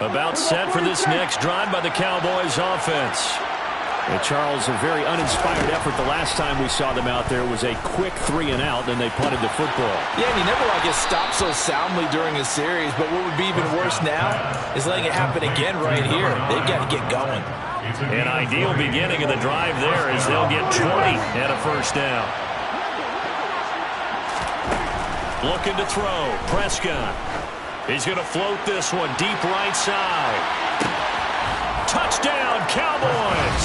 About set for this next drive by the Cowboys offense. And Charles, a very uninspired effort the last time we saw them out there was a quick 3 and out, then they punted the football. Yeah, and you never want to get stopped so soundly during a series, but what would be even worse now is letting it happen again right here. They've got to get going. An ideal beginning of the drive there as they'll get 20 and a first down. Looking to throw. Prescott. He's going to float this one deep right side. Touchdown, Cowboys!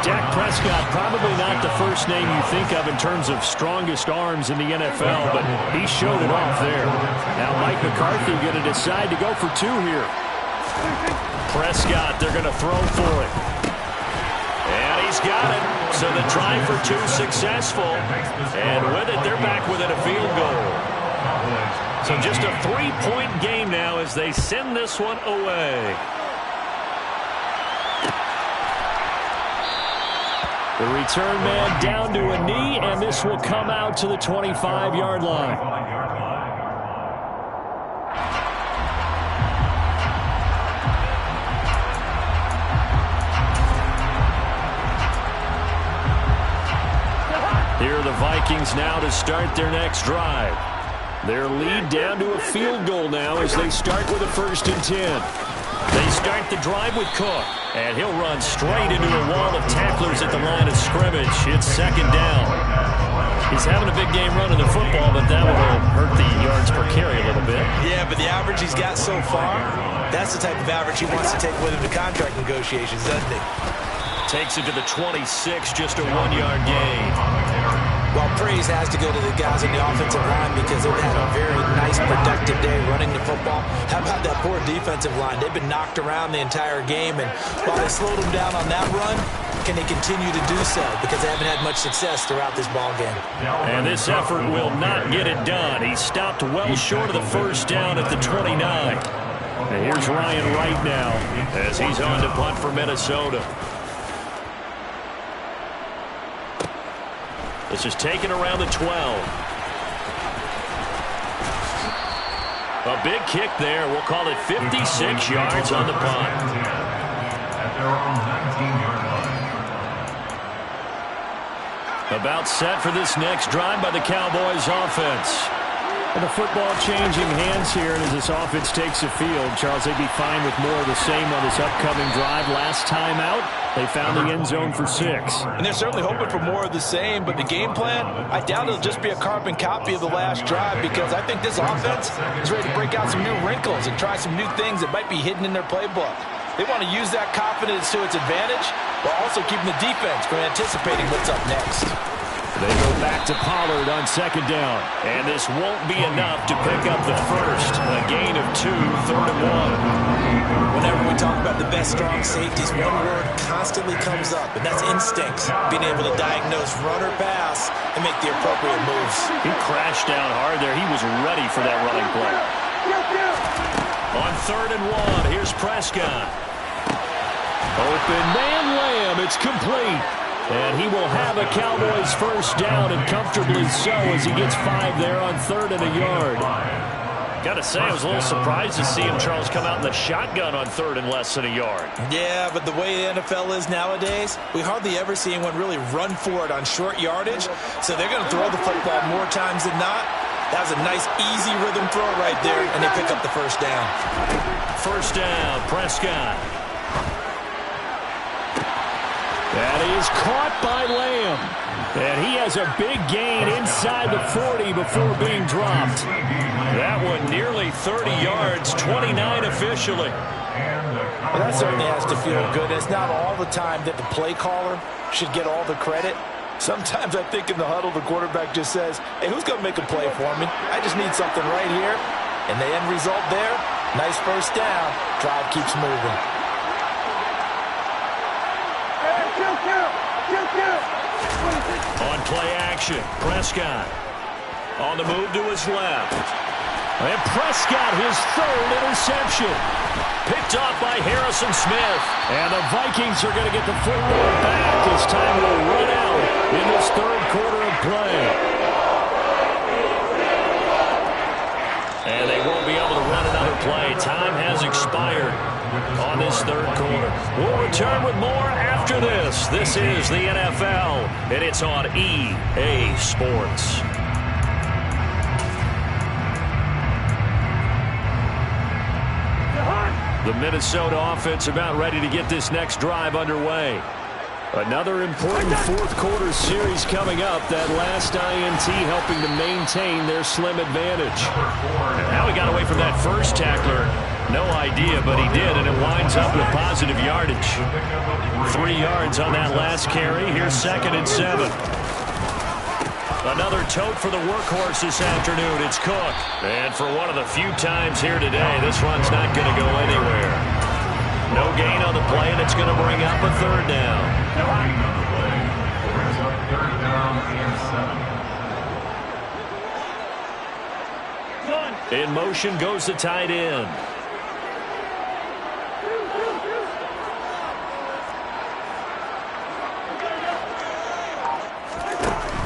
Dak Prescott, probably not the first name you think of in terms of strongest arms in the NFL, but he showed it off there. Now Mike McCarthy going to decide to go for 2 here. Prescott, they're going to throw for it. And he's got it. So the try for 2 successful. And with it, they're back within a field goal. So just a 3-point game now as they send this one away. The return man down to a knee, and this will come out to the 25-yard line. Here are the Vikings now to start their next drive. Their lead down to a field goal now as they start with a 1st and 10. They start the drive with Cook, and he'll run straight into a wall of tacklers at the line of scrimmage. It's 2nd down. He's having a big game running the football, but that will hurt the yards per carry a little bit. Yeah, but the average he's got so far, that's the type of average he wants to take with him to contract negotiations, doesn't he? Takes it to the 26, just a 1-yard gain. Well, praise has to go to the guys on the offensive line because they've had a very nice, productive day running the football. How about that poor defensive line? They've been knocked around the entire game, and while they slowed them down on that run, can they continue to do so? Because they haven't had much success throughout this ball game. And this effort will not get it done. He stopped well short of the 1st down at the 29. And here's Ryan Wright now as he's on to punt for Minnesota. This is taken around the 12. A big kick there. We'll call it 56 yards on the punt. About set for this next drive by the Cowboys offense. And the football changing hands here, and as this offense takes the field, Charles, they'd be fine with more of the same on this upcoming drive. Last time out, they found the end zone for 6. And they're certainly hoping for more of the same, but the game plan, I doubt it'll just be a carbon copy of the last drive because I think this offense is ready to break out some new wrinkles and try some new things that might be hidden in their playbook. They want to use that confidence to its advantage while also keeping the defense from anticipating what's up next. They go back to Pollard on 2nd down. And this won't be enough to pick up the first. A gain of 2, 3rd and 1. Whenever we talk about the best strong safeties, one word constantly comes up, and that's instincts. Being able to diagnose run or pass and make the appropriate moves. He crashed down hard there. He was ready for that running play. On 3rd and 1, here's Prescott. Open man Lamb. It's complete. And he will have a Cowboys 1st down, and comfortably so as he gets 5 there on 3rd and a yard. Got to say, I was a little surprised to see him, Charles, come out in the shotgun on 3rd and less than a yard. Yeah, but the way the NFL is nowadays, we hardly ever see anyone really run for it on short yardage. So they're going to throw the football more times than not. That was a nice, easy rhythm throw right there, and they pick up the 1st down. 1st down, Prescott. That is caught by Lamb. And he has a big gain inside the 40 before being dropped. That one nearly 30 yards, 29 officially. Well, that certainly has to feel good. It's not all the time that the play caller should get all the credit. Sometimes I think in the huddle, the quarterback just says, hey, who's going to make a play for me? I just need something right here. And the end result there, nice 1st down. Drive keeps moving. On play action, Prescott on the move to his left. And Prescott, his 3rd interception. Picked off by Harrison Smith. And the Vikings are going to get the football back as time will run out in this 3rd quarter of play. And they won't be able to run another play. Time has on this third quarter. We'll return with more after this. This is the NFL, and it's on EA Sports. The Minnesota offense about ready to get this next drive underway. Another important fourth quarter series coming up. That last INT helping to maintain their slim advantage. And how he got away from that first tackler, no idea, but he did, and it winds up with positive yardage. 3 yards on that last carry. Here's 2nd and 7. Another tote for the workhorse this afternoon. It's Cook. And for one of the few times here today, this run's not going to go anywhere. No gain on the play, and it's going to bring up a 3rd down. In motion goes the tight end.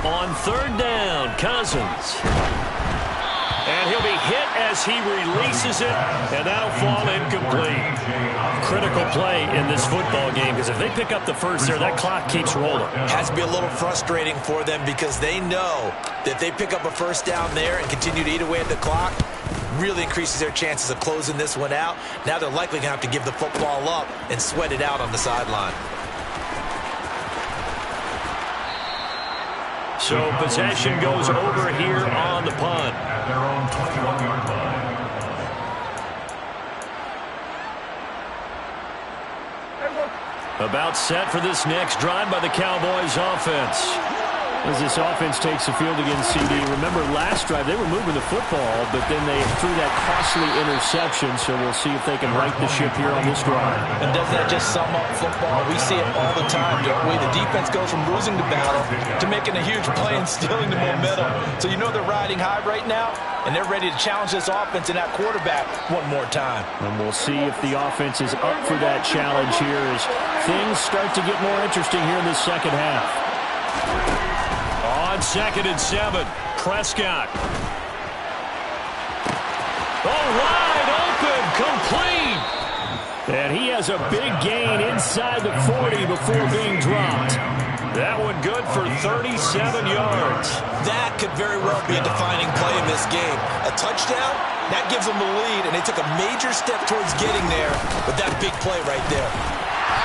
On 3rd down, Cousins. And he'll be hit as he releases it, and that'll fall incomplete. Critical play in this football game, because if they pick up the first there, that clock keeps rolling. Has to be a little frustrating for them because they know that if they pick up a first down there and continue to eat away at the clock, really increases their chances of closing this one out. Now they're likely going to have to give the football up and sweat it out on the sideline. So possession goes over here on the punt. At their own 21-yard line. About set for this next drive by the Cowboys offense. As this offense takes the field against CD. Remember last drive, they were moving the football, but then they threw that costly interception, so we'll see if they can right the ship here on this drive. And doesn't that just sum up football? We see it all the time, don't we? The defense goes from losing the battle to making a huge play and stealing the momentum. So you know they're riding high right now, and they're ready to challenge this offense and that quarterback one more time. And we'll see if the offense is up for that challenge here as things start to get more interesting here in the second half. On 2nd and 7, Prescott. Oh, wide open, complete. And he has a big gain inside the 40 before being dropped. That one good for 37 yards. That could very well be a defining play in this game. A touchdown, that gives them the lead, and they took a major step towards getting there with that big play right there.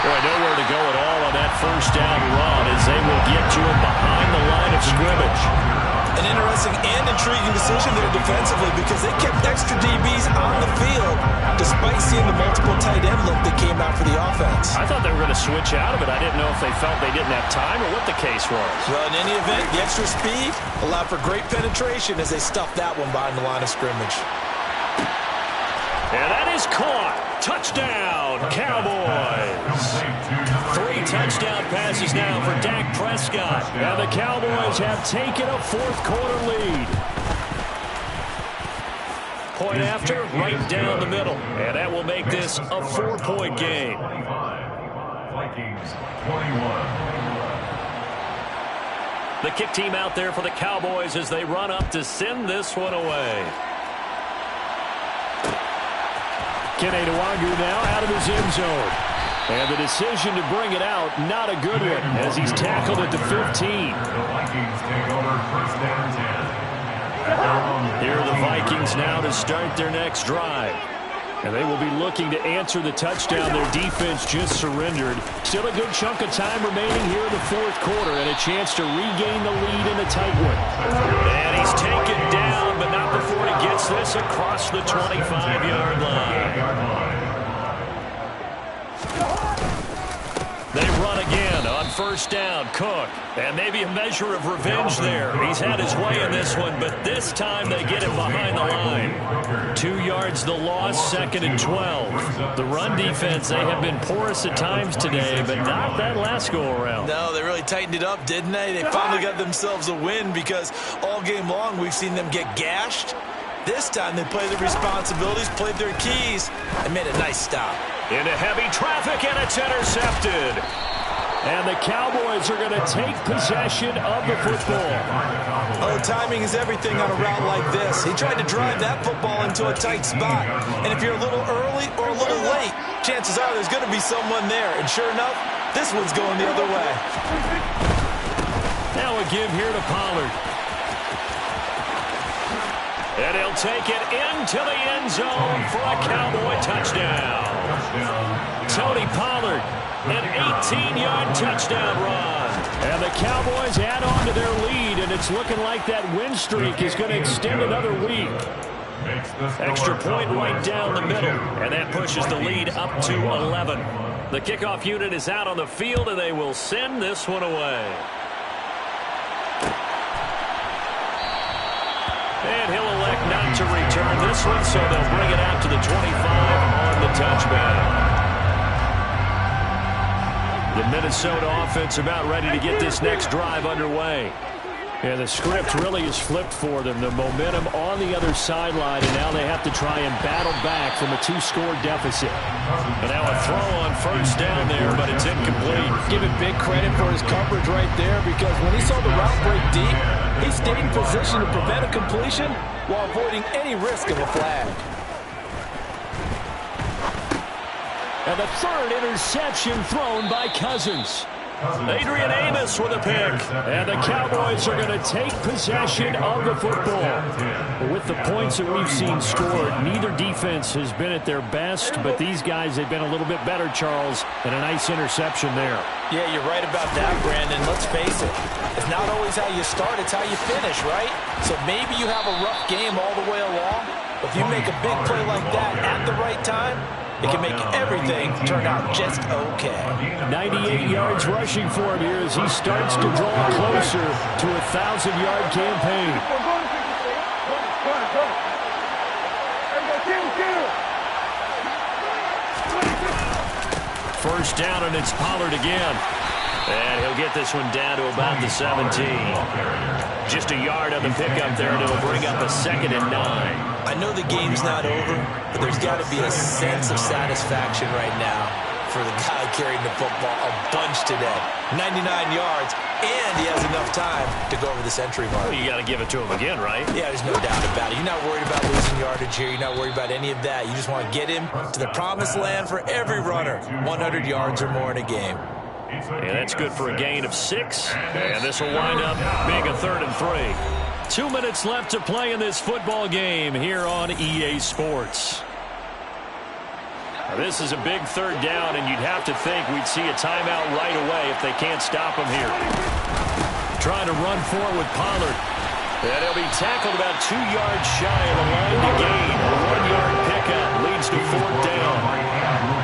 Boy, nowhere to go at all on that first down run as they will get to him behind the line of scrimmage. An interesting and intriguing decision there defensively because they kept extra DBs on the field despite seeing the multiple tight end look that came out for the offense. I thought they were going to switch out of it. I didn't know if they felt they didn't have time or what the case was. Well, in any event, the extra speed allowed for great penetration as they stuffed that one behind the line of scrimmage. And that is caught. Touchdown, Cowboys. 3 touchdown passes now for Dak Prescott. And the Cowboys have taken a fourth quarter lead. Point after, right down the middle. And that will make this a 4-point game. Vikings 21. The kick team out there for the Cowboys as they run up to send this one away. Kenny Nwagu now out of his end zone. And the decision to bring it out, not a good one, as he's tackled at the 15. The Vikings take over 1st and 10. Here are the Vikings now to start their next drive. And they will be looking to answer the touchdown their defense just surrendered. Still a good chunk of time remaining here in the fourth quarter and a chance to regain the lead in a tight one. And he's taken down, but not before he gets this across the 25-yard line. They run again on 1st down. Cook. And maybe a measure of revenge there. He's had his way in this one, but this time they get him behind the line. 2 yards the loss, 2nd and 12. The run defense, they have been porous at times today, but not that last go-around. No, they really tightened it up, didn't they? They finally got themselves a win because all game long we've seen them get gashed. This time they played their responsibilities, played their keys, and made a nice stop. Into heavy traffic, and it's intercepted. And the Cowboys are going to take possession of the football. Oh, timing is everything on a route like this. He tried to drive that football into a tight spot. And if you're a little early or a little late, chances are there's going to be someone there. And sure enough, this one's going the other way. Now a give here to Pollard. And he'll take it into the end zone for a Cowboy touchdown. Tony Pollard, an 18-yard touchdown run. And the Cowboys add on to their lead, and it's looking like that win streak is going to extend another week. Extra point right down the middle, and that pushes the lead up to 11. The kickoff unit is out on the field, and they will send this one away. And he'll elect not to return this one, so they'll bring it out to the 25 on the touchback. The Minnesota offense about ready to get this next drive underway. And the script really is flipped for them. The momentum on the other sideline, and now they have to try and battle back from a 2-score deficit. And now a throw on first down there, but it's incomplete. Give him big credit for his coverage right there, because when he saw the route break deep, he stayed in position to prevent a completion while avoiding any risk of a flag. And the third interception thrown by Cousins. Adrian Amos with a pick. And the Cowboys are going to take possession of the football. With the points that we've seen scored, neither defense has been at their best, but these guys have been a little bit better, Charles, and a nice interception there. Yeah, you're right about that, Brandon. Let's face it. It's not always how you start, it's how you finish, right? So maybe you have a rough game all the way along, but if you make a big play like that at the right time, it can make everything turn out just okay. 98 yards rushing for him here as he starts to draw closer to a 1,000-yard campaign. First down, and it's Pollard again. And he'll get this one down to about the 17. Just a yard on the pickup there, and it'll bring up a 2nd and 9. I know the game's not over, but there's got to be a sense of satisfaction right now for the guy carrying the football a bunch today. 99 yards, and he has enough time to go over the century mark. Well, you got to give it to him again, right? Yeah, there's no doubt about it. You're not worried about losing yardage here. You're not worried about any of that. You just want to get him to the promised land for every runner. 100 yards or more in a game. Yeah, that's good for a gain of 6. And this will wind up being a 3rd and 3. 2 minutes left to play in this football game here on EA Sports. Now, this is a big 3rd down, and you'd have to think we'd see a timeout right away if they can't stop him here. Trying to run forward with Pollard. And he'll be tackled about 2 yards shy of the line to gain. A 1-yard pickup leads to 4th down.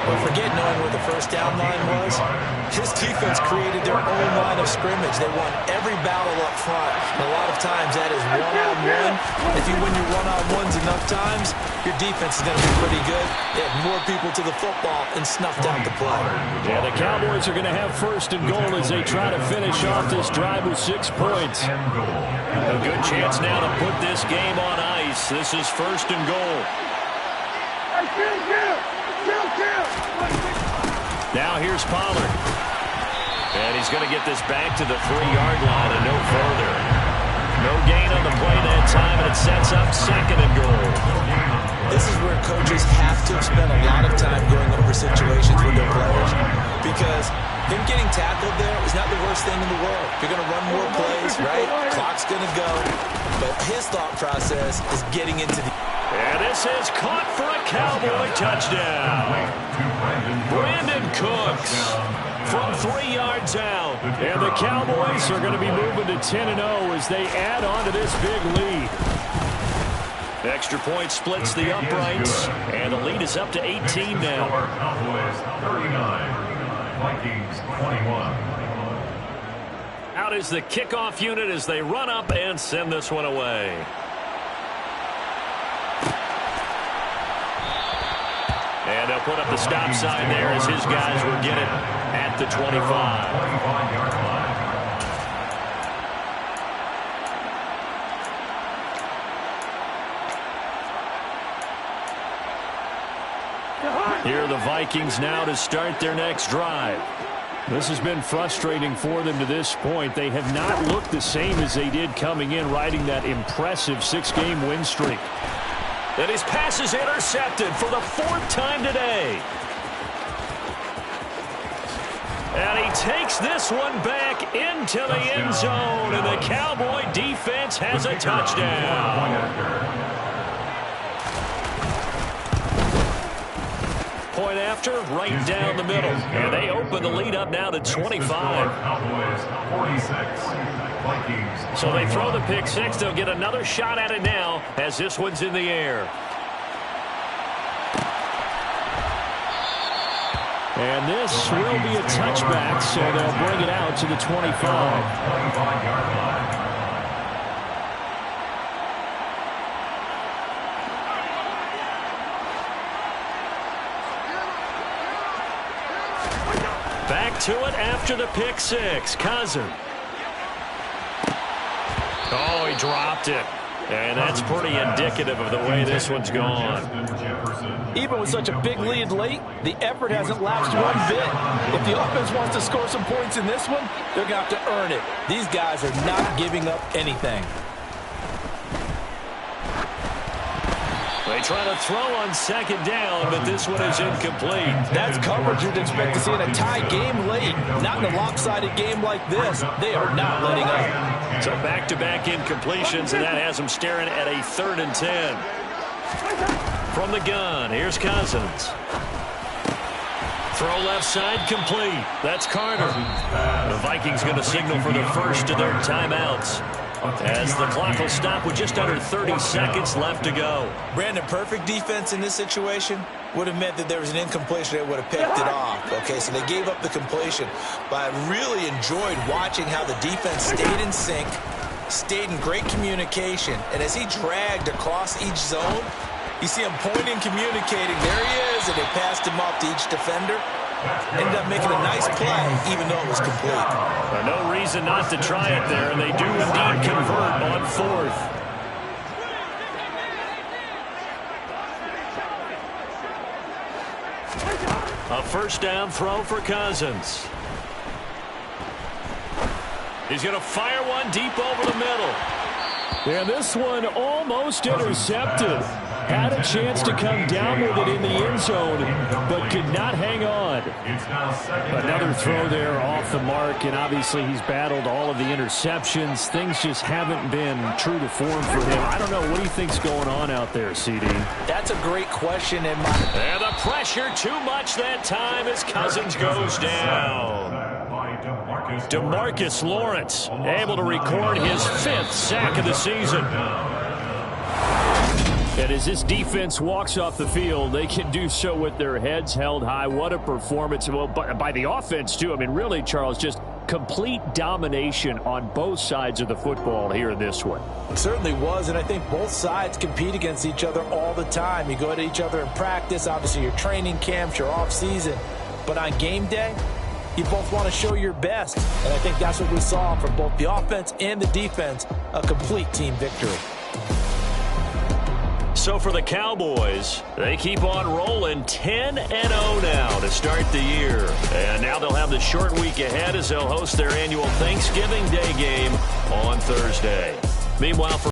Well, forget knowing where the first down line was. His defense created their own line of scrimmage. They won every battle up front. And a lot of times that is one-on-one. If you win your one-on-ones enough times, your defense is going to be pretty good. They have more people to the football and snuffed out the play. Yeah, the Cowboys are going to have 1st and goal as they try to finish off this drive with 6 points. A good chance now to put this game on ice. This is 1st and goal. Now here's Pollard. And he's going to get this back to the 3-yard line and no further. No gain on the play that time, and it sets up 2nd and goal. This is where coaches have to have spent a lot of time going over situations with their players, because him getting tackled there is not the worst thing in the world. You're going to run more plays, right? Clock's going to go. But his thought process is getting into the... And this is caught for a Cowboy touchdown. Brandon Cooks from 3 yards out. And the Cowboys are going to be moving to 10-0 as they add on to this big lead. Extra point splits the uprights, and the lead is up to 18 now. Cowboys 39, Vikings 21. Out is the kickoff unit as they run up and send this one away. And they'll put up the stop sign there as his guys will get it at the 25. Here are the Vikings now to start their next drive. This has been frustrating for them to this point. They have not looked the same as they did coming in, riding that impressive 6-game win streak. And his pass is intercepted for the 4th time today. And he takes this one back into the end zone, and the Cowboy defense has a touchdown. Point after, right down the middle. And they open the lead up now to 25. So they throw the pick six. They'll get another shot at it now as this one's in the air. And this will be a touchback, so they'll bring it out to the 25. Back to it after the pick six. Cousin. Oh, he dropped it. And that's pretty indicative of the way this one's gone. Even with such a big lead late, the effort hasn't lapsed one bit. If the offense wants to score some points in this one, they're going to have to earn it. These guys are not giving up anything. They try to throw on 2nd down, but this one is incomplete. That's coverage you'd expect to see in a tie game late. Not in a lopsided game like this. They are not letting up. So back-to-back incompletions, and that has them staring at a 3rd and 10. From the gun, here's Cousins. Throw left side complete. That's Carter. The Vikings going to signal for the first of their timeouts, as the clock will stop with just under 30 seconds left to go. Brandon, perfect defense in this situation would have meant that there was an incompletion that would have picked it off. Okay, so they gave up the completion. But I really enjoyed watching how the defense stayed in sync, stayed in great communication. And as he dragged across each zone, you see him pointing, communicating. There he is, and they passed him off to each defender. Ended up making a nice play, even though it was complete. No reason not to try it there, and they do indeed convert on 4th. A 1st down throw for Cousins. He's going to fire one deep over the middle. And this one almost intercepted. Had a chance to come down with it in the end zone, but could not hang on. Another throw there off the mark, and obviously he's battled all of the interceptions. Things just haven't been true to form for him. I don't know. What do you think's going on out there, CD? That's a great question. And the pressure too much that time as Cousins goes down. DeMarcus Lawrence able to record his 5th sack of the season. And as this defense walks off the field, they can do so with their heads held high. What a performance. Well, by the offense, too. I mean, really, Charles, just complete domination on both sides of the football here in this one. It certainly was, and I think both sides compete against each other all the time. You go at each other in practice, obviously your training camps, your off-season. But on game day, you both want to show your best. And I think that's what we saw from both the offense and the defense, a complete team victory. So for the Cowboys, they keep on rolling 10-0 now to start the year. And now they'll have the short week ahead as they'll host their annual Thanksgiving Day game on Thursday. Meanwhile, for